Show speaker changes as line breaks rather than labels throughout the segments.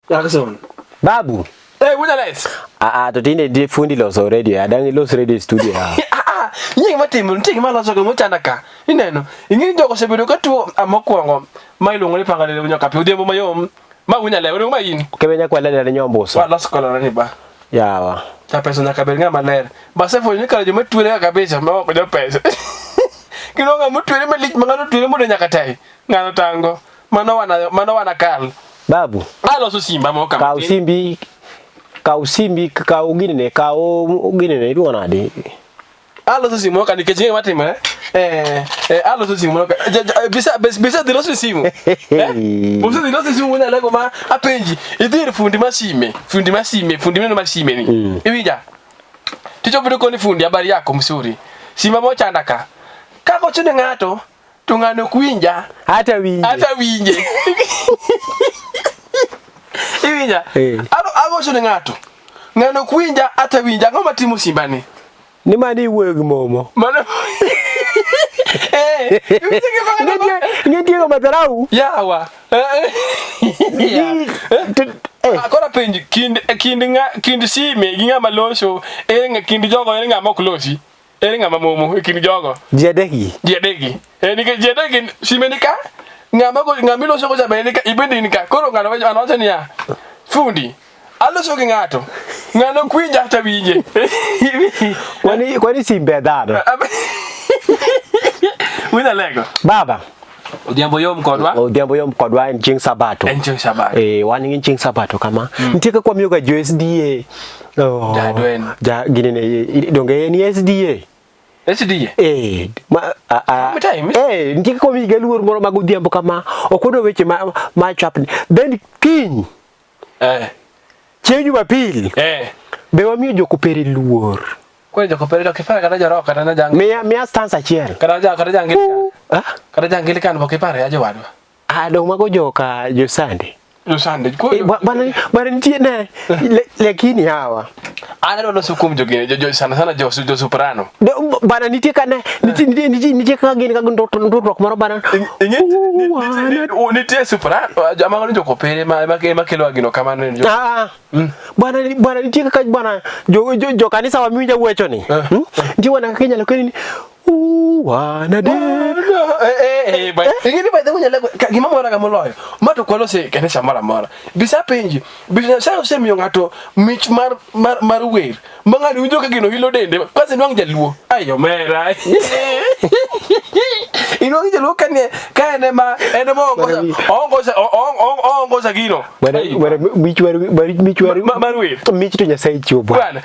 Jackson.
Babu.
Wunya les.
To tine di fundi los already. Adangi los radio studio.
Nyingi matimu ntiki mala soke muchandaka. Ineno. Ingini joko sebedo katu amokuango. Mailo ngoli pangale wunya kapi udembo mayom. Ma wunya le wunya mayini.
Kebenya kwa lele nyombo so.
Wala skola ni ba.
Yawa.
Ta pesa nya kabel nga maler. Ba se fo ni kala jume tuele kabisa ma ko pesa. Kino nga mutuele melik mangano tuele mu de nyakatai. Ngano tango. Mano wana kal.
Babu.
Alo so simba mo kam.
Kausimbi kaugine kaugine ruona de.
Alo so simo kan keje matima alo so simo bisa de lo so simo Bisa de lo so simo na lego ma apenji idiri fundi masime no masime ni ibija ticho bado ko ni fundi habari yako msuri simba mo chandaka kako chune ngato tungano kuinja
hata winje
ibija alo chune ngato ngano kuinja hata winja ngoma timu simbani
ni mani wegi momo
mana
ngeti ko matarau
yawa akora penji kindi sime ginga malosho nga kindi jogo nga moklosi nga mamomo kindi jogo
jedegi
nika jedegi sime nika nga miloso ko jabe nika ibendi nika koro ngano anote niya fundi alo so ngato ngano kuinja hata winje
kwani simbe dado
wina lego
baba
Odhiambo yom kodwa
njing sabato wani njing sabato kama ntika kwa myoga USDA ginene donge ni SDA ntika kwa miga luor moro mag odhiambo kama okodo weche ma chapni then king Chenyu mapili. Be wamiyo jokopere luor.
Kwa jokopere do kipara kada jaro kada na jang.
Mia stanza chiel.
Kada jangili. Kada jangili kan bokipare aje wadwa.
Do mago joka Josande.
Josande.
Bana nitie na lakini hawa.
Ana do sukum jogine jo sana jo soprano.
Bana nitie kana nitie ka gini ka ndotro maro bana.
Nitie soprano jama ngoni jokopere ma kelo gino kama njo.
Bana nitie ka bana jo kanisa wa miunja wecho ni. Ndi wana Kenya lakini wana de
ingini baita kunya lego gima mora ga moloyo mato kwalo se kanisa mara bisa penji bisa sa se miyo ngato mich mar wer mangani unjo ka gino hilo dende kwase nwang jaluo ayo mera ino ngi jaluo kane ma ene mo ongo sa gino
wara mich to nyasai chiwo bwana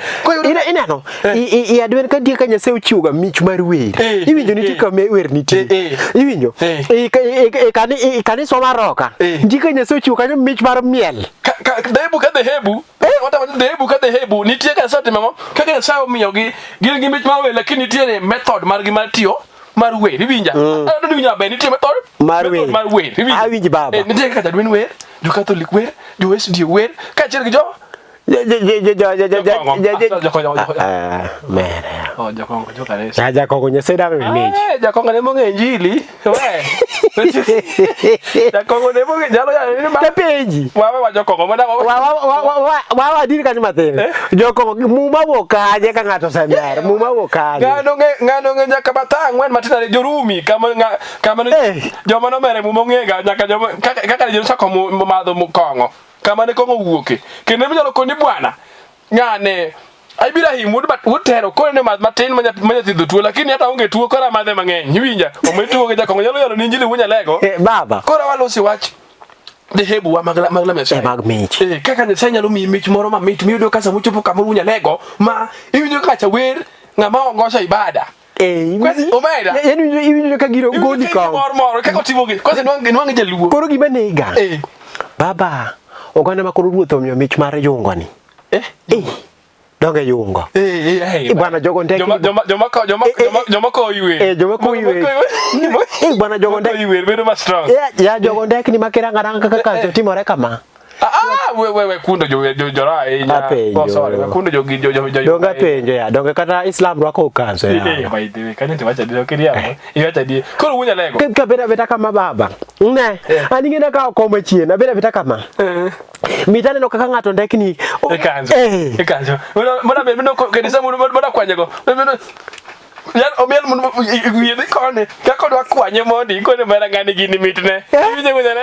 ina no I adwen ka die ka nyasai chiwo mich mar wer iwinjo nitie ka wer nitie iwinjo kani soma roka ndika nyeso chiwo kanyo mich mar miel
debu ka debu nitie ka sote mamo kaka sawo miyo gi mich mar wer lakini nitie method mar gi matio mar wer iwinja ado winya be nitie method
mar wer awinji baba
nitie ka jadwen wer jo catholic wer jo SDA wer ka cher gi jo
Jakongo nyeseda meji.
Jakongo ne monge injili. Jakongo ne monge jalo ya ni ma
peji.
Wa jakongo mana
wa diri kan matene. Jokongo muma wokaje ka ngato samyara. Muma wokaje.
Ngano nge nyaka batangwen matina jorumi kama joma no mere muma ngega nyaka joma kaka jero sako mu madho mu kongo. Kama ne kongo wuoke kendo mi nyalo koni bwana ngane Ibrahim wutero ko ne matin manya tidho tuo lakini hata onge tuo kora madhe mangeny winja ometuo ge jakongo nyalo ninjili wunya lego
baba
kora walosi wach dehebu wa magla mesa
mechi
kaka ne senya lo mi mich moro ma mit mi do kasa muchopo kamuru wunya lego ma iwinjo kacha wer ngama ongosa ibada kwesi omeda
iwinjo ka giro goni ka
moro kaka timo ge kwesi nwang jaluo
koro gibanega baba oganda makoro ruoth omiyo mich mar jungoni donge yungo bwana jogo ndek
joma ko iwe
joma ko iwe bwana jogo ndek
iwe bedo ma strong
ya jogo ndek ni makira ngaranga kaka timore kama
we kundo jora sorry we kundo
donga penjo ya donga kata islam rwako kanso
ya by the way kanyo tiwacha dio kiria iwacha dio koro wunya lego
ka beta kama baba ne aningena ka koma chiena beta kama mitane no kaka ngato ndekni
ekanzo mona be no kedisa mona kwanyego yan omiel mun wiye kone kako dwa kwanye mondi kone mara ngani gini mitne winje wunya ne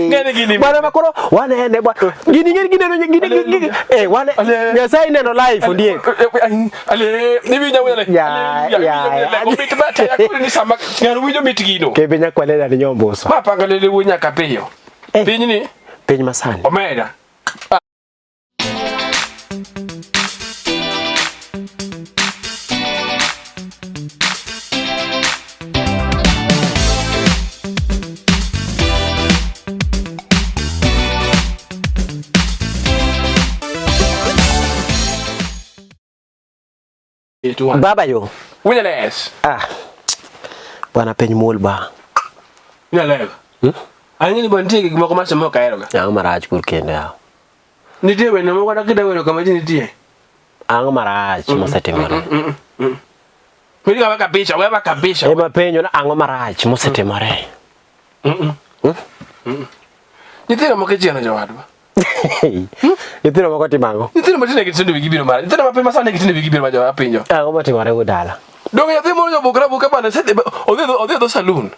ngani gini
bana makoro wane ne ba gini wane nyasai neno live ndie
ale ni winja wunya ne ya mitba ta yakuri ni sama ngani winjo mitgino
kebe nya kwalela ni nyomboso
mapanga lele wunya kapeyo pinyi ni
pinyi masani
omega
baba yo
wunya les
bwana penyi molba
wunya lego ani bonti gi moko masemo kaero ga
ang maraj kur kenda
nitie wene moko da kida wene kama nitie
ang maraj mosetimore
Kweli kama kabisha
ema penyo na ang maraj mosetimore
nitie moko jiana jawadwa
Nitino moko timango.
Nitino matine kitinde bigibiro mara. Nitino mapema sana kitinde bigibiro majo apinjo.
Ango matimore udala.
Donge yathi moro buka bana sete odhi do saloon.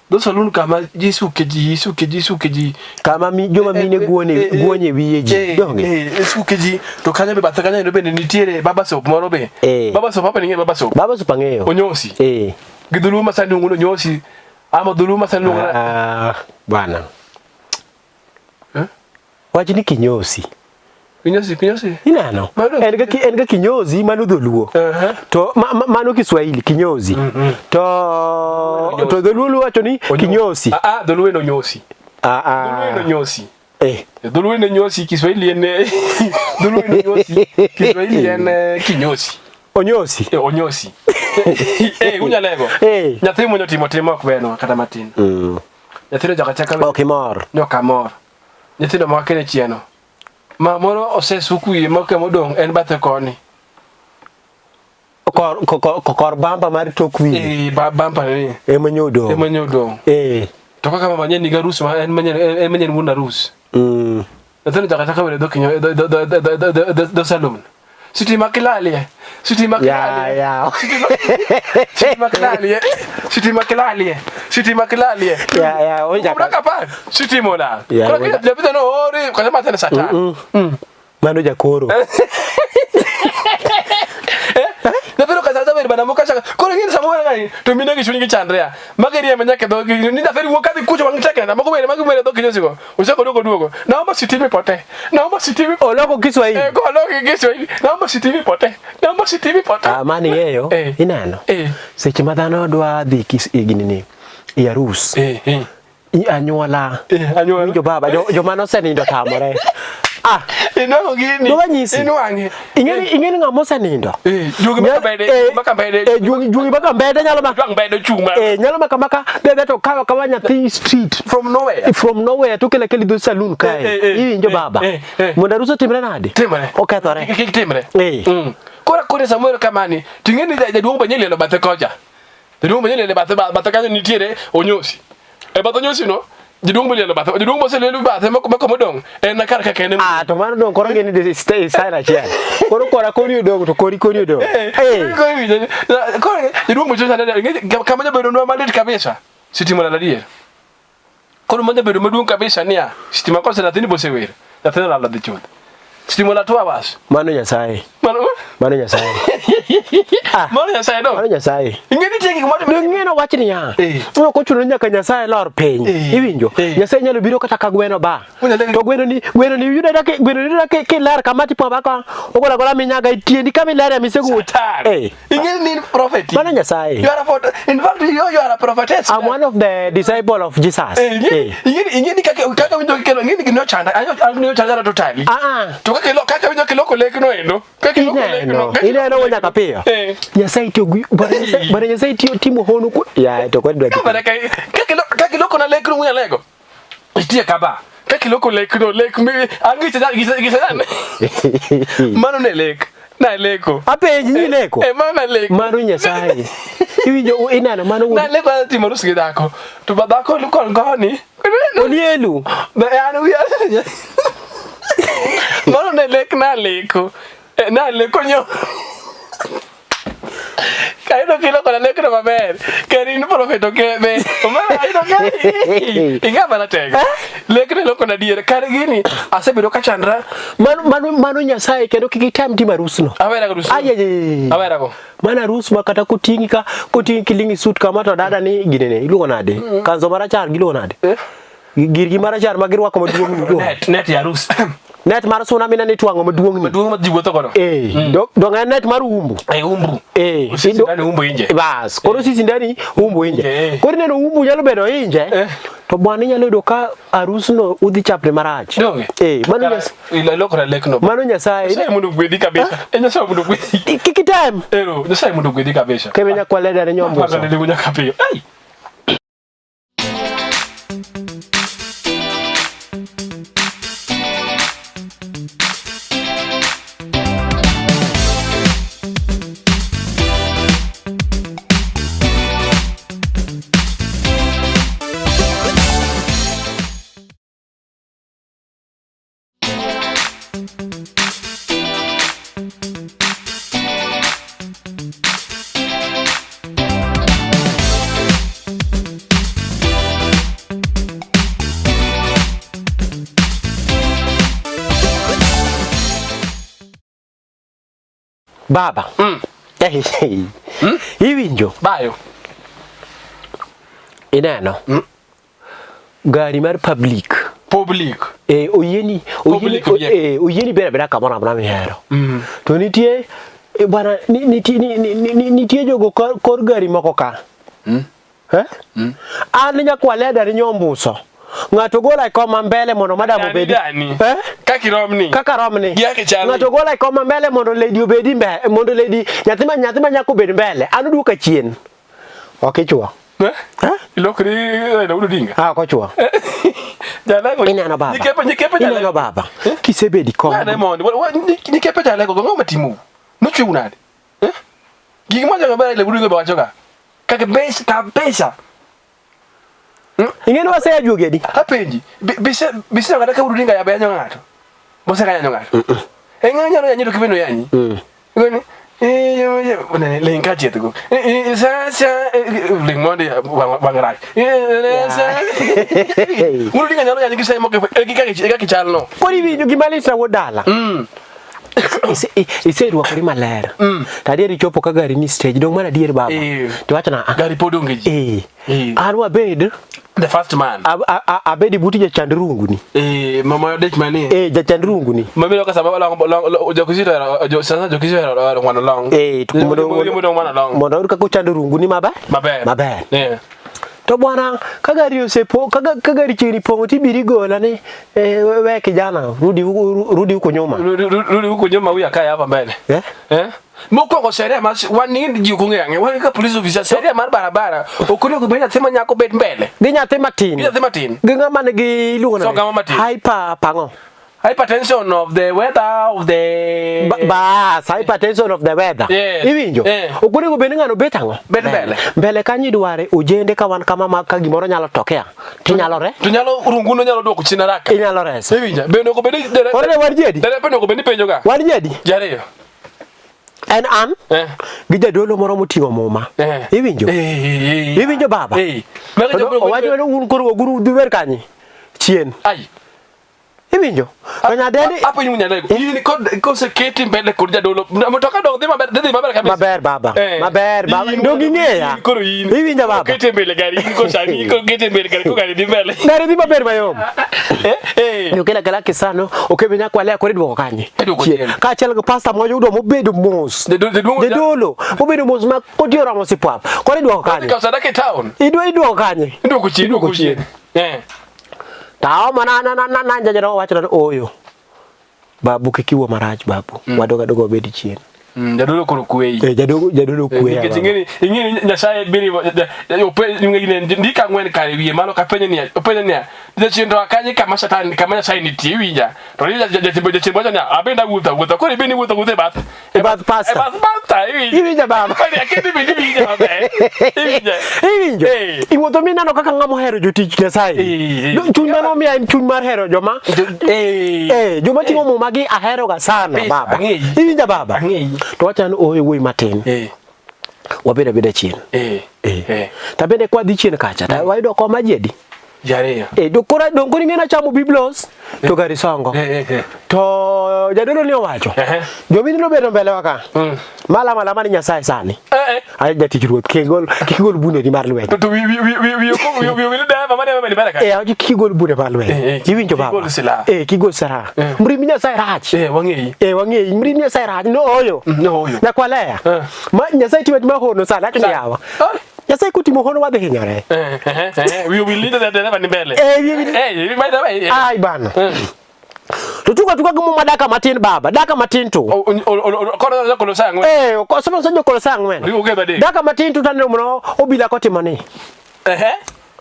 Do saloon kama jisu keji. Kama
joma mine guonye wiye ji.
Donge. Su keji to kanya be batha kanya no bende nitiere baba sop moro be. Baba sop hapa ninge baba sop.
Baba sop angeyo.
Onyosi. Giduluma sanungu onyosi. Ama duluma sanungu.
Bwana. Wajini kinyosi.
Kinyosi.
Inano. Enga kinyosi manu dholuo. To manu Kiswahili kinyosi. To dholuo wacho ni kinyosi.
Dholuo no nyosi. Dholuo no nyosi. Dholuo no nyosi Kiswahili ene. Dholuo no nyosi Kiswahili ene kinyosi.
Onyosi.
Onyosi. Unya lego. Nyathi mo timo kweno kata matin. Nyathi joka chaka.
Okimor.
Nyoka mor. Nyithindo makene chieno. Ma moro osesuku yie moke modong en bathe koni.
Kor bamba mar tokwi.
Bamba ni.
Emanyodo.
To kaka mama nyeni ga rus ma en manyen wuna rus. Nyithindo joka chaka wele dokinyo do salon. Siti makilali.
Ya.
Siti makilali.
Ya.
Oja. Unaka pa. Siti mona. Kwa kile no ori kwa sababu tena sata.
Mano jakoro.
Pero kaza beri bana mukasha. Kwa ngine samuwe ngai. Tumine gishuni gichandrea. Mageri amenyake do ni da feri wokati kucho wangitake na magubere do kinyosiko. Usako dogo. Naomba sitimi pote.
Oloko Kiswahili.
Oloko Kiswahili. Naomba sitimi pote.
Mani yeyo. Inano. Seche madhano dwa dhi ginini. Yarus. Anyuola. Jo baba jo mano senindo tamore.
Ino gini.
Ino wange. Ingeni ngamo senindo.
Jugi makambede.
Jugi makambede nyalo
makambede chuma.
Nyalo makamaka bebe to kawa nyathi street
from nowhere
to kele do saloon kae. Iwinjo baba. Mondaruso timre nade?
Timre.
Okethore.
Timre. Kora Samuel kamani. Tingeni jaduong banyele lo bathe koja. Jaduong banyele bathe kanya nitiere onyosi. Bathe onyosi no. Jidung beli lo batho. Jidung mose lelu batho mako modong. Na kar ka kene.
To mano dong koro ngeni de stay silent here. Koro koni dong to kori dong. Koro jidung mose sana kama jabedo no malit kabisa. Sitima la dia. Koro manja bedo madung kabisa nia. Sitima ko sana tini bose wer. Natena la de chot. Sitima la to abas. Mano Nyasaye. Mano Nyasaye.
Mano Nyasaye do.
Mano Nyasaye.
Ingeni teki kuma to.
Ngeno wach ni ya. Uno ko chuno nyaka Nyasaye lor piny. Iwinjo? Nyasaye nyalo biro kata ka gweno ba. To gweno ni yuda da ke lar kamati pa ba ka. Ogola gola minyaga itiendi kama lar ya misego.
Ingeni ni prophet.
Mano Nyasaye.
You are a in fact you are a prophetess.
I'm one of the disciple of Jesus.
Ingeni kaka winjo kelo ingeni kino chanda. Anyo chanda totally. To kaka winjo kelo kolekno endo. Kaka
no. Ina no nyaka pio. Nyasaye tio bara Nyasaye timo honu ku. Ya to kwa dwa.
Kaka loko na lekno munya lego. Itie kaba. Kaka loko lekno mi angi gisa. Mano ne lek. Na leko.
Apenji ni leko.
Mano leko.
Mano Nyasaye. Iwinjo inano mano.
Na leko timo rusi dako. To badako luko ngoni.
Olielu.
Anu ya. Mano ne lek na leko. Na leko nyo. Kaido kilo con la letra maber. Karino profeto ke be. Oma aido ke. Inga bana tega. Lekre lo con adiere karigini asebedo ka chandra.
Mano Nyasaye kendo kiki time di marusno.
Awera go rusu. Awera go.
Mana rusu makata kutingi kilingi suit kama to dada ni ginene ilugo nade. Kanzo marachar gilugo nade. Girgi marachar magirwa ko maduong.
Net ya rusu.
Net mar suna mina ni twango maduong
majiwo to kono.
Do net mar umbu.
Umbu.
Ndani
umbu inje.
Bas, kono sisi ndani umbu inje. Kori neno umbu nyalo bedo inje. To bwana nyalo do ka arusno udhi chapre marach. Mano
ila lokora lekno.
Mano Nyasaye.
Nyasaye mundu gwedi kabisa. Nyasaye mundu gwedi.
Kiki time.
Nyasaye mundu gwedi kabisa.
Kemenya kwa leda ne nyombo.
Paka ndele kunya kapio. Ai.
Baba. Iwinjo.
Bayo.
Ineno. Gari mar public. Oyeni bere kamora bana mihero. To nitie bana nitie jogo kor gari moko ka. An nyakwa leda ni nyombuso. Ngato gola koma mbele mondo madam obedi.
Kaka romni.
Ngato gola koma mbele mondo lady obedi mbele, mondo lady nyathima nyako bedi mbele. Anu duka chien. Okichwa.
Ilokri na udinga.
Kochwa.
Jalego.
Inano baba.
Nyikepe
Inano baba. Kisebedi koma.
Diamond. Nyikepe jalego ngo matimu. Nochwe unade. Gigi moja ngabara ile budinga bawachoka. Kaka kabisa.
Ingeno wase ya jugedi.
Apenji. Bisa ngataka udinga ya bayanyo ngato. Bosa kanya ngato. Enganya no yanyido kibeno yanyi. Ngoni lenga jetugo. Sasa lingmonde bangarai. Udinga nyalo yanyi kisai moke kichalno.
Kori video gimalisa wodala. Ise ruakori maler. Tadieri chopo ka gari ni stage dong mana dier baba. To wacha na
gari podongeji.
Anwa bed
the first man.
Abedi buti ja chandrungu ni.
Mama dech mani.
Ja chandrungu ni.
Mama lo kasaba long jokisita sasa jokisita wana long.
Tukumodo
wana long.
Mondo ka ko chandrungu ni maber.
Maber.
To bwana kagari osepo kagari chiri pongo tibiri gola ni we kijana rudi huko nyuma.
Rudi huko nyuma huyu akaya hapa mbele. Moko sheria mas wani jikungenga wani ka police officer sheria mar barabara okuni kubenya tema nyako bet mbele.
Ginya tema tin. Ginga mane gi lugo na.
So gama matin.
Hyper pango.
Hypertension of the weather of the
hypertension of the weather. Iwinjo. Okuni kubeni ngano betango.
Bet mbele.
Mbele kanyi dware ujende ka wan kama ka gimoro nyalo tokea. Tinyalo re.
Tunyalo runguno nyalo doko china raka.
Inyalo res.
Iwinja. Beno ko beni dere.
Ore warjedi.
Dere peno ko beni penjo ga.
Warjedi.
Jare.
En an. Gija dolo moro motingo muma. Iwinjo. Iwinjo baba.
Mega jo
wajo un koro guru duwer kanyi. Chien.
Ai.
Iwinjo? To nyadendi
hapo nyunya ndego. Ini kose keti mbele kod jadolo. Mtoka dong dhi maber kabisa.
Maber baba. Maber baba. Ndogi ng'eya. Iwinjo baba.
Keti mbele gari ko sani ko keti mbele gari ko gari dhi mbele.
Gari dhi maber mayom. Yo kela kisano okebenya kwale akore duoko kanye. Ka achiel gi pasta moyo udo mobedo mos. Jadolo. Mobedo mos ma kotioro mo sipap. Kore duoko kanye.
Ka sadaka town.
Iduoko kanye.
Iduoko chien.
Tao mana na jajaro wacho oyo. Babu kikiwa marach babu. Wadogo bedi chien.
Jadolo kono kuwei.
Jadolo kuwei.
Ingeni nyasaye biri ngene ndika ngwen kare wiye malo kapenye ni jachendo akanye kama shatani kama nyasaye ni tiwinja. To ni jachendo nya abenda wuta ko ni beni wuta bath.
Bath pasta.
Pasta
iwinja baba.
Kani akeni beni winja babe.
Iwinjo. Iwuotho minano kaka ngamo hero jotich nyasaye. Chuny mano miya en chuny mar hero joma. Joma timo muma gi ahero ga sana baba. Iwinja baba. To wachano oyo wuoyi matin. Wabeda beda chien. Ta bende kwa dhi chien kacha. Ta wayudo koma jedi.
Jareya.
Dokora dongoni ngena chamo biblos to gari songo. To jadolo ni owacho. Jomini no bedo mbele waka. Mala mani nyasaye sani. Ay jati ruoth kigol bune di mar lweny.
To wi da mama ne baraka.
Aji kigol bune mar lweny. Iwinjo baba. Kigol sara. Mrimi nyasaye rach. Wang'eyi mrimi nyasaye rach no oyo. Nyakwalea. Ma nyasaye timet ma hono sana acho yawa. Nyasaye kutimo hono wadhi hinyore.
We will lead that never mbele. By the way.
Ai bana. Tutuka gumu madaka matin baba. Daka matin tu.
Kono sangwe.
Ko sama sanyo kono sangwe. Daka matin tu taneno mno obila kotimo ni.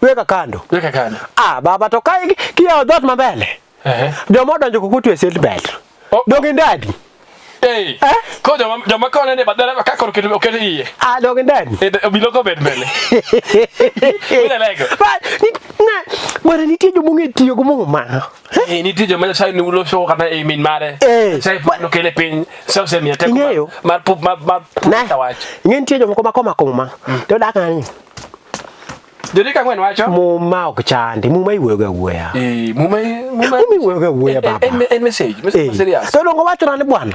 Weka kando. Baba to kai kia dot mabele. Jomo donjo kukutu seat belt. Dogi ndadi. Ko joma kone ne badala ka koro okete iye. Dogi ndadi. Obilo ko bed mbele. Wila lego. Mara nitie jomo ngetiyo gomo mana. Nitie joma sai ni ulo show kana min mare. Sai no kele pin social media tek mar tawach. Nitie jomo koma. To daka ni. Jadi ka ngwen wacho muma ok chandi muma iwega wuya muma iwega wuya baba en message serious to dongo wacho nani bwana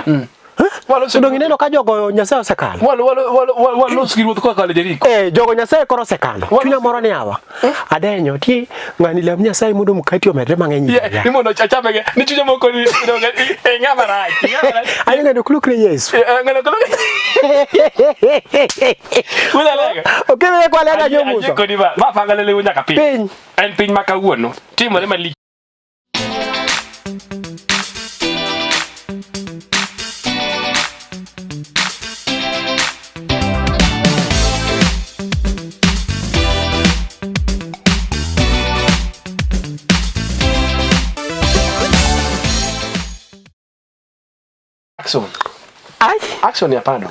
walo so dongo neno ka jogo nyasaye osekalo walo skiruoth ko kale Jeriko jogo nyasaye koro osekalo chunya moro ni awa adenyo ti ngani lam nyasaye mudo mukati omedre mang'eny
ni mondo chachame ni chunya moko ni ngama rach
ayo ngado klukre Yesu
ngado klukre wala lega
okebe kwa leda nyomuso
ko diba ma fangalele wunya ka piny en piny makawuono timore mali Action ya pano.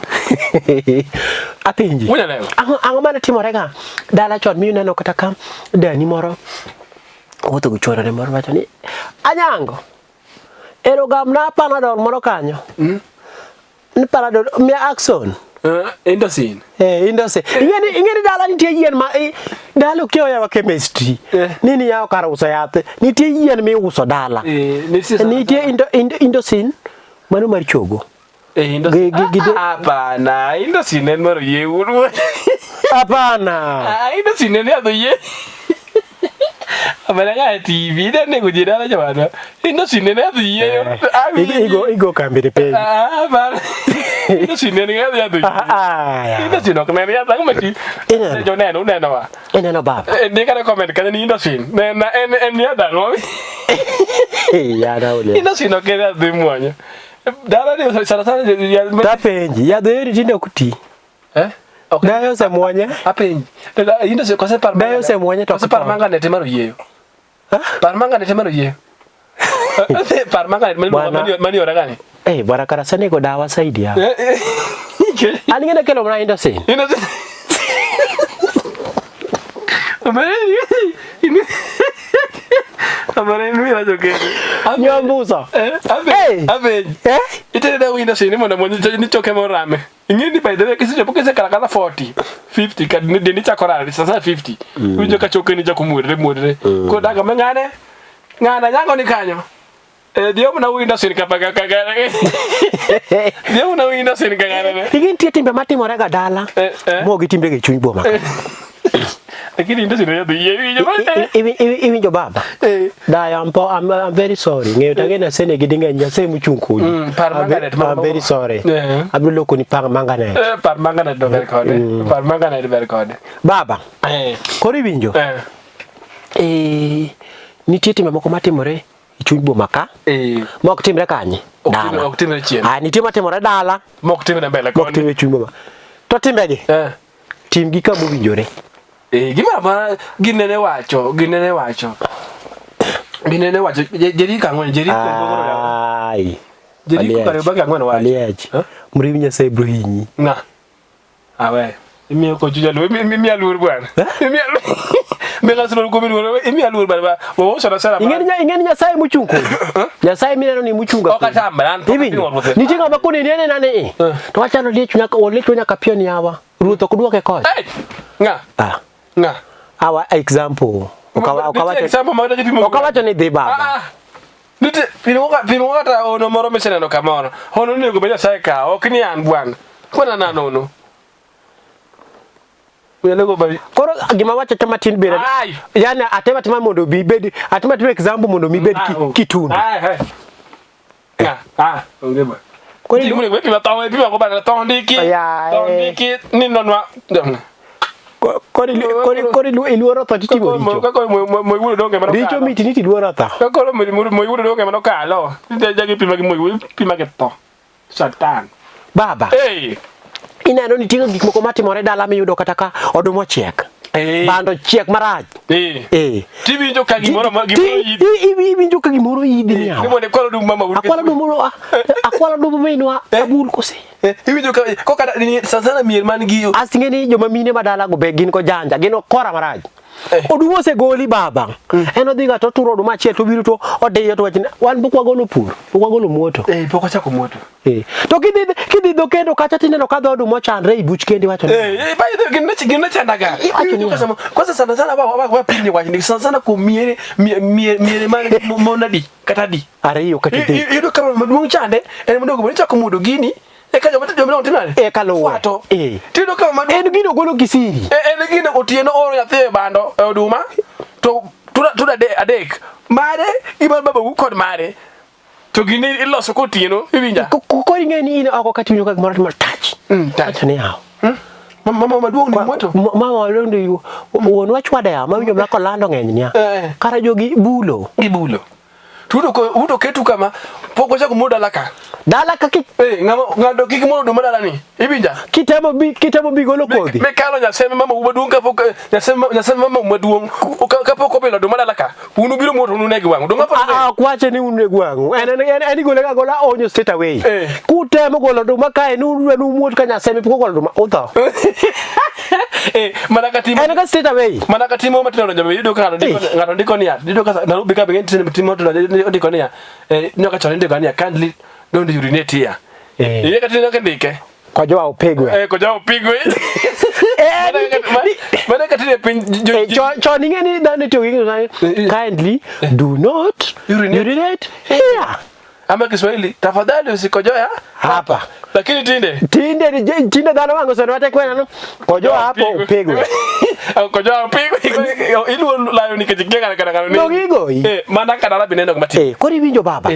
Apenji.
Wunya leo.
Ango mana timore ga. Dala chon mi neno kata kam dani moro. Oto guchora ne moro wacho ni Anyango. Ero gamna panadol moro kanyo. Ni panadol mi action.
Indosin.
Indosin. Ingeni dala nitie yien ma dala kyo ya chemistry. Nini ya kara uso yate. Nitie yien mi uso dala. Nitie Indosin. Mano mar chogo.
Hapana, Indosin en maro yeuru.
Hapana.
Indosin en ado ye. Amana ga TV de nego jira jamana. Indosin en ado ye.
Igo kambi de pe.
Hapana. Indosin en ado ye. Indosin ok ne ya tang mati. Jo neno wa.
Neno baba.
Ni kana comment kan ni Indosin. En ya da no.
Ya da ole.
Indosin ok ne ado muanya. Dala ni sana ya
tapenji ya deri tinda kuti
okay
dayo se muonye
apenji inda se kose par
dayo se muonye to
par manga ne temaro yeyo par manga ne temaro yeyo par manga ne mani ora gani
bwana karasane go dawa saidi ya ani ngene kelo mna inda se
Amare mira yo que
nyambusa
abe ite da winda sini mona moni ni choke morame ingeni by the way kisi porque se kala 40 50 kad ni deni chakora sasa 50 unjo ka choke ni jakumure ko daga ngana nyango ni kanyo Dio na winda sin kapaka kagare. Dio na winda sin kagare.
Ingin tie timbe matimore ga dala. Mo gi timbe ge chuny boma.
Lakini ndio sino yadu yewi.
Even your baba. I'm very sorry. Ngeyo tagena sene gidinga nyase muchunku. I'm very sorry. Abdulo ko ni par mangane.
Par mangane do record. Par mangane do record.
Baba. Kori winjo. Nitie timbe moko matimore chuny boma ka. Mok timre kanye. Dala.
Ok timre chien.
Nitie matimore dala.
Mok timre mbele koni.
Mok timre chuny boma. To timbe gi. Tim gi ka mowinjore.
Gimana ginene wacho jeri kangwen jeri
ai
jeri ko kare baka ngwen
wacho muri Nyasaye bro hinyi
na awe imi ko juja lo imi alur bwana imi alur me ngasro ko mi imi alur bwana wo sora sara
ingeni Nyasaye muchungu Nyasaye mineno ni muchunga
o katamba nan
ni tinga bakuni nene nane to wachano lechu nyaka pioni yawa ruto kuduoke kocha
nga nga
our example okawacho ni dhi baba
nite pimo kata ono moro meseneno kamoro ono nego be Nyasaye ka ok ni an bwana kwana nano no Welego bari
koro gima wacho chama tin bere yani atema tima mondo bi bedi atema tima example mondo mi bedi kitundu
ngeba kori mune wepi matawe pima ko bana tondiki ni nonwa
kori iluoro to titibo
mo donge mano
richo miti niti luoro ta
koro mo donge mano kalo jagi pima gi mo pima ke to satan
baba ineno ni tinga gik moko matimore dala miyudo kata ka odumo chiek bando chiek maraj
tiwinjo ka gimoro
iwinjo ka gimoro yidhi nyawa
nimone kwalo dum mama
akwala dum minwa abul kose
iwinjo ka kokada sana mier man giyo
asingeni joma mine madala go be gin ko janja gin okora maraj odumo se goli baba eno diga to turo dum achiel to biro to odeyo to wachina wan bukwa golo pur bukwa golo moto
poko chako moto
to kidhi do kendo kacha tineno ka dhodu mochandre ibuch kendi wacho
ba gin chandaga kwanza sana ba pinyi wachni sana ku miere man monadi kata di
ariyo kati
yudo kama maduong chande en mondo go chako mudo gini kaja mata jomno tinane
kalo
tido kama maduong
en gino golo kisiri
en gino otieno oro nyathi bando oduma to tuda adek mare ibal baba kod mare to gini iloso kotieno iwinja
ko ingeni ine ako kati winyo ka moro timor touch ne yawo
mama maduong ni moto
mama londo won wachwada ya mawinjo mako lando ngeny nia kara jogi bulo tudo ketu kama poko chako muda dala ka ngado kiki modo dum dala ni ibinja kitamo bi golo kodhi
me kalo nyaseme mama umaduong ka poko nyaseme mama umaduong ka poko belo dum dala ka unu biro moto unu negi wangu donga pa
kwache ni unu negi wangu en gole ka gola onyo straight away kutemo golo dum ka enu muot ka nyaseme poko golo dum otho
manakati
en ka straight away
manakati mo matino njo yudo ka ngado ndiko ni ya yudo ka na rubi ka bengi timo to ndiko ni ya nyoka chone ndiko ni ya kindly don't urinate here ile katina kandike
kojoa upigwe
mana katina
choni ngeni dane to kindly do not urinate here
ama Kiswahili tafadhali usikojoa hapa lakini tinde
dano wangu sana wate kwena no kojoa hapo upigwe
kojoa upigwe ilu layo nikijigega kana
no gigo
mana kana bineno mati
kori winjo baba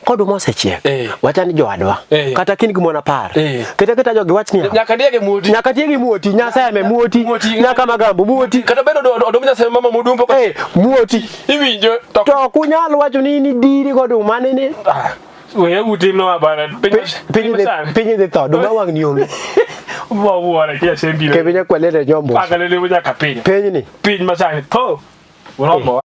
kodu mose chiek wachani joadwa kata kin gimona par keta jogi wachni
nyaka diege muoti
Nyasaye me muoti nyaka magambo muoti
kata bedo do Nyasaye mama mudumpo
muoti
iwinjo
to kunyal wacho ni diri kodu manene
we utino abana
pinyi de to do mawang ni onge
wora kia sembi
ke binya kwalele nyombo
akalele buja kapinyi
pinyi
masani to urombo